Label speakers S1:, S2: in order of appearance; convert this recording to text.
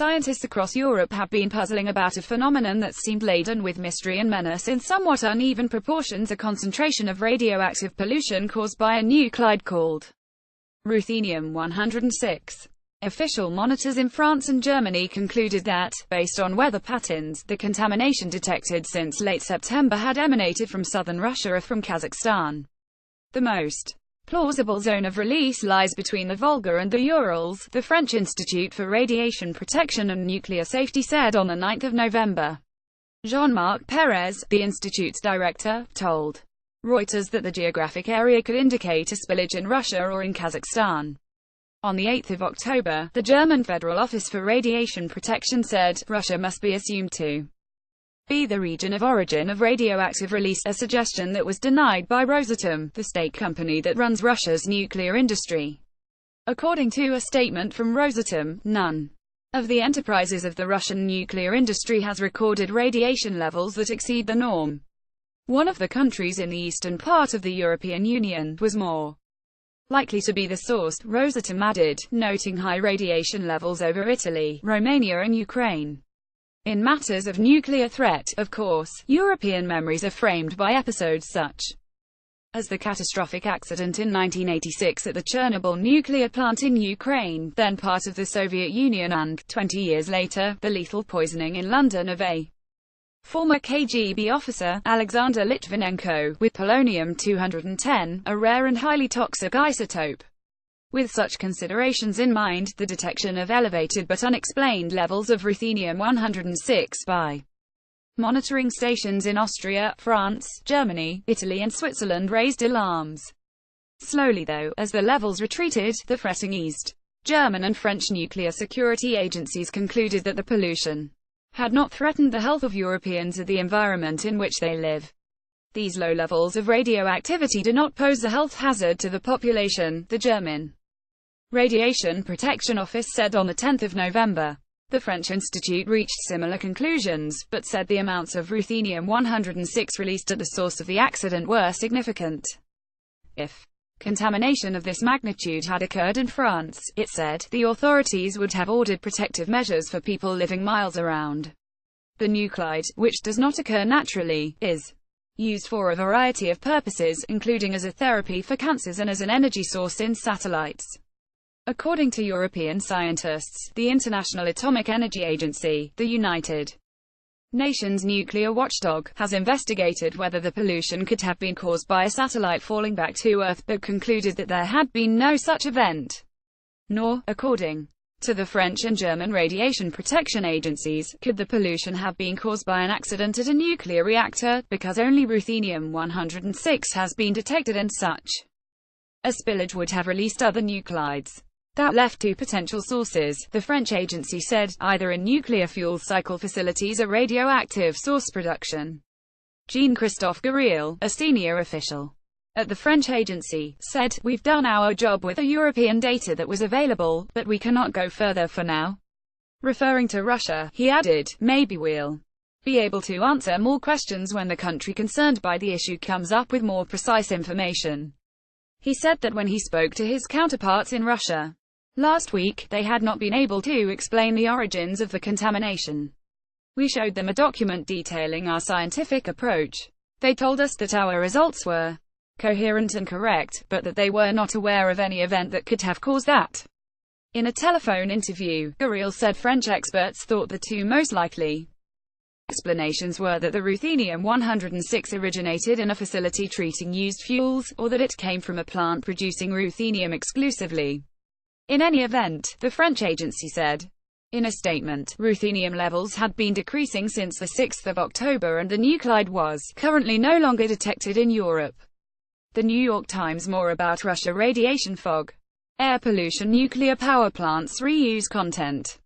S1: scientists across Europe have been puzzling about a phenomenon that seemed laden with mystery and menace in somewhat uneven proportions, a concentration of radioactive pollution caused by a nuclide called ruthenium-106. Official monitors in France and Germany concluded that, based on weather patterns, the contamination detected since late September had emanated from southern Russia or from Kazakhstan. The most plausible zone of release lies between the Volga and the Urals, the French Institute for Radiation Protection and Nuclear Safety said on 9 November. JeanMarc Peres, the institute's director, told Reuters that the geographic area could indicate a spillage in Russia or in Kazakhstan. On 8 October, the German Federal Office for Radiation Protection said, Russia must be assumed to be the region of origin of radioactive release, a suggestion that was denied by Rosatom, the state company that runs Russia's nuclear industry. According to a statement from Rosatom, none of the enterprises of the Russian nuclear industry has recorded radiation levels that exceed the norm. One of the countries in the eastern part of the European Union was more likely to be the source, Rosatom added, noting high radiation levels over Italy, Romania and Ukraine. In matters of nuclear threat, of course, European memories are framed by episodes such as the catastrophic accident in 1986 at the Chernobyl nuclear plant in Ukraine, then part of the Soviet Union, and, 20 years later, the lethal poisoning in London of a former KGB officer, Alexander Litvinenko, with polonium-210, a rare and highly toxic isotope. With such considerations in mind, the detection of elevated but unexplained levels of ruthenium-106 by monitoring stations in Austria, France, Germany, Italy and Switzerland raised alarms. Slowly though, as the levels retreated, the fretting eased. German and French nuclear security agencies concluded that the pollution had not threatened the health of Europeans or the environment in which they live. These low levels of radioactivity do not pose a health hazard to the population, the German Radiation Protection Office said on 10 November. The French Institute reached similar conclusions, but said the amounts of ruthenium-106 released at the source of the accident were significant. If contamination of this magnitude had occurred in France, it said, the authorities would have ordered protective measures for people living miles around. The nuclide, which does not occur naturally, is used for a variety of purposes, including as a therapy for cancers and as an energy source in satellites. According to European scientists, the International Atomic Energy Agency, the United Nations nuclear watchdog, has investigated whether the pollution could have been caused by a satellite falling back to Earth, but concluded that there had been no such event. Nor, according to the French and German radiation protection agencies, could the pollution have been caused by an accident at a nuclear reactor, because only ruthenium-106 has been detected and such a spillage would have released other nuclides. That left two potential sources, the French agency said, either in nuclear fuel cycle facilities or radioactive source production. Jean-Christophe Gurriel, a senior official at the French agency, said, "We've done our job with the European data that was available, but we cannot go further for now." Referring to Russia, he added, "Maybe we'll be able to answer more questions when the country concerned by the issue comes up with more precise information." He said that when he spoke to his counterparts in Russia last week, they had not been able to explain the origins of the contamination. We showed them a document detailing our scientific approach. They told us that our results were coherent and correct, but that they were not aware of any event that could have caused that. In a telephone interview, Urals said French experts thought the two most likely explanations were that the ruthenium-106 originated in a facility treating used fuels, or that it came from a plant producing ruthenium exclusively. In any event, the French agency said in a statement, ruthenium levels had been decreasing since the 6th of October and the nuclide was currently no longer detected in Europe. The New York Times. More about Russia. Radiation fog, air pollution, nuclear power plants reuse content.